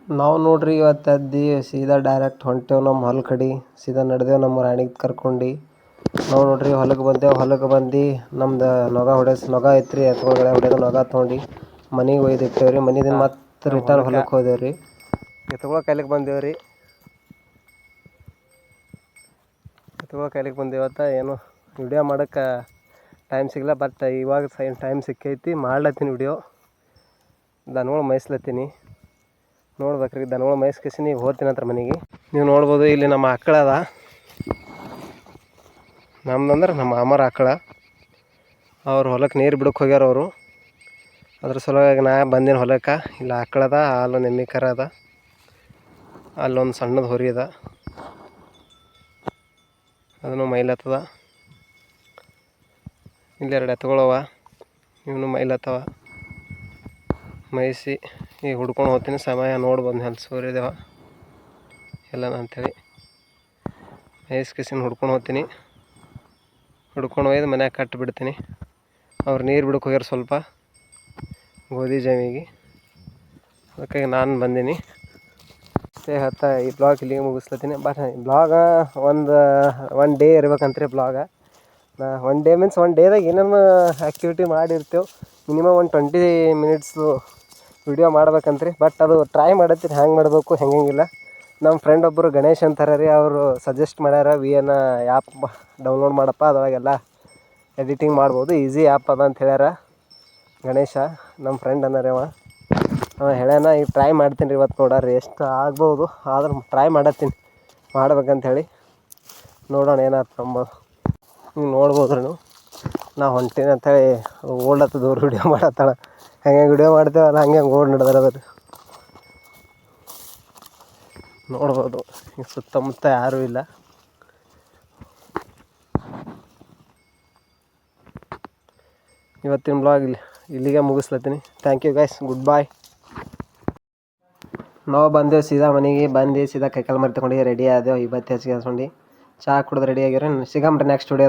ನಾವು ನೋಡ್ರಿ ಇವತ್ತು ಎದ್ದು ಸೀದಾ ಡೈರೆಕ್ಟ್ ಹೊಂಟೇವು ನಮ್ಮ ಹೊಲ ಕಡೆ. ಸೀದಾ ನಡೆದೇವು ನಮ್ಮ ರಾಣಿಗೆ ಕರ್ಕೊಂಡು. ನಾವು ನೋಡ್ರಿ ಹೊಲಕ್ಕೆ ಬಂದು ನಮ್ದು ನೊಗ ಐತ್ರಿ, ಎತ್ಕೊಳಗಡೆ ಹೊಡೆಯೋದು ನೊಗ ತೊಗೊಂಡು ಮನೆಗೆ ಒಯ್ದಿಟ್ಟೇವ್ರಿ. ಮನೆದಿಂದ ಮತ್ತೆ ರಿಟರ್ನ್ ಹೊಲಕ್ಕೆ ಹೋದೇವ್ರಿ. ಎತ್ಕೊಳ ಕಾಯ್ಲಿಕ್ಕೆ ಬಂದೇವ್ರಿ. ಬಂದೇವತ್ತ ಏನು ವಿಡಿಯೋ ಮಾಡೋಕ್ಕೆ ಟೈಮ್ ಸಿಗಲ್ಲ. ಬಟ್ ಇವಾಗ ಟೈಮ್ ಸಿಕ್ಕೈತಿ, ಮಾಡ್ಲತ್ತೀನಿ ವಿಡಿಯೋ. ದನಗಳು ಮೇಯಿಸ್ಲತ್ತೀನಿ. ನೋಡ್ಬೇಕ್ರಿ, ದನಗಳು ಮೇಯಿಸ್ಕೇಸಿನಿ ಈಗ ಹೋಗ್ತೀನಿ ಅಂತ ಮನೆಗೆ. ನೀವು ನೋಡ್ಬೋದು ಇಲ್ಲಿ ನಮ್ಮ ಆಕಳ ಅದ. ನಮ್ದಂದ್ರೆ ನಮ್ಮ ಮಾಮರ ಆಕಳ. ಅವ್ರು ಹೊಲಕ್ಕೆ ನೀರು ಬಿಡಕ್ಕೆ ಹೋಗ್ಯಾರ ಅವರು. ಅದ್ರ ಸಲುವಾಗಿ ನಾ ಬಂದಿನ ಹೊಲಕ್ಕೆ. ಇಲ್ಲಿ ಆಕಳದ, ಅಲ್ಲೊಂದು ಎಮ್ಮೆ ಕರ ಅದ, ಅಲ್ಲೊಂದು ಸಣ್ಣದು ಹೊರಿ ಅದ, ಅದನ್ನು ಮೈಲತ್ತದ. ಇಲ್ಲೆರಡು ಎತ್ತುಗಳವ, ಇವನು ಮೈಲತ್ತವ. ಮೇಯಿಸಿ ಈಗ ಹುಡ್ಕೊಂಡು ಹೋಗ್ತೀನಿ. ಸಮಯ ನೋಡ್ಬೋದು ಅಲ್ಲಿ ಸೂರ್ಯೋದಯ ಎಲ್ಲನ ಅಂಥೇಳಿ ಮೇಯಿಸ್ಕೇಸಿನ ಹುಡ್ಕೊಂಡು ಹೋಗ್ತೀನಿ. ಹುಡ್ಕೊಂಡು ಒಯ್ದು ಮನ್ಯಾಗ ಕಟ್ಟಿಬಿಡ್ತೀನಿ. ಅವ್ರು ನೀರು ಬಿಡಕ್ಕೆ ಹೋಗ್ಯಾರ ಸ್ವಲ್ಪ ಗೋಧಿ ಜಮೀಗೆ. ಅದಕ್ಕಾಗಿ ನಾನು ಬಂದೀನಿ. ಈ ಬ್ಲಾಗ್ ಇಲ್ಲಿಗೆ ಮುಗಿಸ್ಲತ್ತೀನಿ. ಬಟ್ ಬ್ಲಾಗ ಒನ್ ಡೇ ಇರ್ಬೇಕಂತ್ರಿ blog. One day means one ಡೇದಾಗ ಏನೇನು ಆ್ಯಕ್ಟಿವಿಟಿ ಮಾಡಿರ್ತೇವೆ ಮಿನಿಮಮ್ ಒಂದು 20 ಮಿನಿಟ್ಸು ವಿಡಿಯೋ ಮಾಡ್ಬೇಕಂತ್ರಿ. ಬಟ್ ಅದು ಟ್ರೈ ಮಾಡತ್ತೀನಿ ಹ್ಯಾಂಗೆ ಮಾಡಬೇಕು ಹೆಂಗಿಲ್ಲ. ನಮ್ಮ ಫ್ರೆಂಡ್ ಒಬ್ಬರು ಗಣೇಶ್ ಅಂತಾರೆ ರೀ, ಅವರು ಸಜೆಸ್ಟ್ ಮಾಡ್ಯಾರ VN ಆ್ಯಪ್ ಡೌನ್ಲೋಡ್ ಮಾಡಪ್ಪ, ಅದ್ರಾಗೆಲ್ಲ ಎಡಿಟಿಂಗ್ ಮಾಡ್ಬೋದು, ಈಸಿ ಆ್ಯಪ್ ಅದ ಅಂತ ಹೇಳ್ಯಾರ. ಗಣೇಶ ನಮ್ಮ ಫ್ರೆಂಡ್ ಅನ್ನೋರಿ ಅವ ಹೇಳ್ಯಾನ. ಈಗ ಟ್ರೈ ಮಾಡ್ತೀನಿ ರೀ ಇವತ್ತು. ನೋಡೋರಿ ಎಷ್ಟು ಆಗ್ಬೋದು, ಆದ್ರೆ ಟ್ರೈ ಮಾಡ್ಬೇಕಂಥೇಳಿ. ನೋಡೋಣ ಏನಾಯ್ತು ಅಂಬೋದು. ನೀವು ನೋಡ್ಬೋದ್ರಿ ನಾವು ಹೊಂಟೀನಿ ಅಂಥೇಳಿ ಓಡ್ಲತ್ತದ ದೂರ ವಿಡಿಯೋ ಮಾಡತ್ತಾಳ. ಹೆಂಗೆ ವಿಡಿಯೋ ಮಾಡ್ತೇವಲ್ಲ ಹಂಗೆ ಓಡ್ ನಡೆದಾರದ್ರಿ. ನೋಡ್ಬೋದು ಈಗ ಸುತ್ತಮುತ್ತ ಯಾರೂ ಇಲ್ಲ. ಇವತ್ತಿನ ಬ್ಲಾಗ್ ಇಲ್ಲಿಗೆ ಮುಗಿಸ್ಲತ್ತೀನಿ. ಥ್ಯಾಂಕ್ ಯು ಗೈಸ್, ಗುಡ್ ಬಾಯ್. ನಾವು ಬಂದೆವು ಸೀದಾ ಮನೆಗೆ. ಬಂದು ಸೀದಾ ಕೈಕಾಲು ಮರಿ ತೊಗೊಂಡು ರೆಡಿ ಆದೆವು. 20 ಹಚ್ಕೊಂಡು ಚಹಾ ಕುಡಿದು ರೆಡಿ ಆಗ್ಯಾರ. ಸಿಗಮ್ರಿ ನೆಕ್ಸ್ಟ್ ವಿಡಿಯೋ.